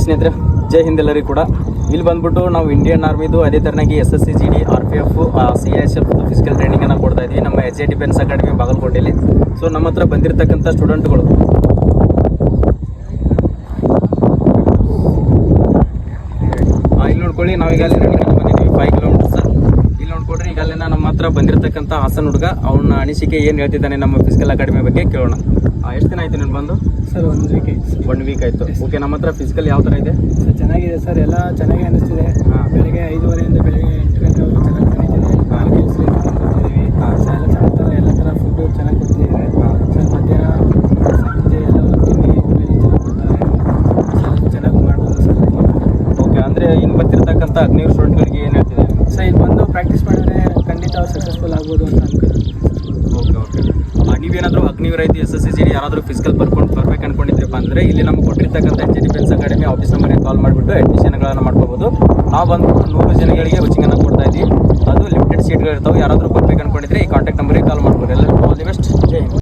ಸ್ನೇಹಿತರೆ, ಜೈ ಹಿಂದ್ ಎಲ್ಲರಿಗೂ ಕೂಡ. ಇಲ್ಲಿ ಬಂದ್ಬಿಟ್ಟು ನಾವು ಇಂಡಿಯನ್ ಆರ್ಮಿದು ಅದೇ ಥರನಾಗಿ SSC GD RPF CISF physical ಟ್ರೈನಿಂಗನ್ನು ಕೊಡ್ತಾ ಇದ್ವಿ ನಮ್ಮ HA ಡಿಫೆನ್ಸ್ ಅಕಾಡೆಮಿ ಬಾಗಲಕೋಟೆಯಲ್ಲಿ. ಸೊ ನಮ್ಮ ಹತ್ರ ಬಂದಿರತಕ್ಕಂಥ ಸ್ಟೂಡೆಂಟ್ಗಳು ಇಲ್ಲಿ ನೋಡ್ಕೊಳ್ಳಿ, ನಾವೀಗ ಅಲ್ಲಿ ಬಂದಿದ್ದೀವಿ 5 ಕಿಲೋಮೀಟರ್ಸ್. ಇಲ್ಲಿ ನೋಡ್ಕೊಡ್ರಿ, ಈಗ ಅಲ್ಲಿನ ನಮ್ಮ ಹತ್ರ ಬಂದಿರತಕ್ಕಂಥ ಹಾಸನ್ ಹುಡುಗ ಅವನ ಅನಿಸಿಕೆ ಏನು ಹೇಳ್ತಿದ್ದಾನೆ ನಮ್ಮ ಫಿಸಿಕಲ್ ಅಕಾಡೆಮಿ ಬಗ್ಗೆ ಕೇಳೋಣ. ಎಷ್ಟು ದಿನ ಆಯ್ತು ನೀನು ಬಂದು? ಸರ್ 1 ವೀಕ್ ಆಯ್ತು. 1 ವೀಕ್ ಆಯಿತು. ಓಕೆ, ನಮ್ಮ ಹತ್ರ ಫಿಸಿಕಲ್ ಯಾವ ಥರ ಇದೆ? ಸರ್ ಚೆನ್ನಾಗಿದೆ ಸರ್, ಎಲ್ಲ ಚೆನ್ನಾಗಿ ಅನ್ನಿಸ್ತಿದೆ. ಬೆಳಗ್ಗೆ 5:30 ಬೆಳಗ್ಗೆ 8 ಗಂಟೆವರೆಗೂ ಚೆನ್ನಾಗಿ ಕಲಿತಿದೆ. ಬರ್ತಿದ್ದೀವಿ. ಎಲ್ಲ ಚೆನ್ನಾಗಿ ಎಲ್ಲ ಥರ ಫುಡ್ಡು ಚೆನ್ನಾಗಿ ಕೊಡ್ತಿದ್ದಾರೆ ಸರ್. ಮಧ್ಯಾಹ್ನ ಸಂಜೆ ಎಲ್ಲ ತಿಂಡಿ ಚೆನ್ನಾಗಿ ಮಾಡ್ಬೋದು ಸರ್. ಓಕೆ, ಅಂದರೆ ಇನ್ನು ಬರ್ತಿರ್ತಕ್ಕಂಥ ಅಗ್ನಿವೀರ್ ಸ್ಟೂಡೆಂಟ್ಗಳಿಗೆ ಏನು ಹೇಳ್ತಿದೆ ಸರ್? ಇಲ್ಲಿ ಬಂದು ಪ್ರಾಕ್ಟೀಸ್ ಮಾಡಿದ್ರೆ ಖಂಡಿತ ಅವ್ರು ಸಕ್ಸಸ್ಫುಲ್ ಆಗ್ಬೋದು ಅಂತ ಅನ್ಕೊಂಡು. ಓಕೆ. ನೀವೇನಾದರೂ ಅಗ್ನಿವೀರ್ ಐತಿ SSC GD ಯಾರಾದರೂ ಫಿಸಿಕಲ್ ಬರ್ಬೇಕು ಅನ್ಕೊಂಡಿದ್ರಪ್ಪ ಅಂದರೆ ಇಲ್ಲಿ ನಮ್ಗೆ ಕೊಟ್ಟಿರ್ತಕ್ಕಂಥ HA ಡಿಫೆನ್ಸ್ ಅಕಾಡೆಮಿ ಆಫೀಸ್ ನಂಬರ್ಗೆ ಕಾಲ್ ಮಾಡಿಬಿಟ್ಟು ಅಡ್ಮಿಷನ್ಗಳನ್ನು ಮಾಡ್ಕೋಬೋದು. ನಾವು ಬಂದ್ಬಿಟ್ಟು 100 ಜನಗಳಿಗೆ ಕೋಚಿಂಗನ್ನು ಕೊಡ್ತಾ ಇದ್ದೀವಿ. ಅದು ಲಿಮಿಟೆಡ್ ಸೀಟ್ಗಳು ಇರ್ತಾವೆ. ಯಾರಾದರೂ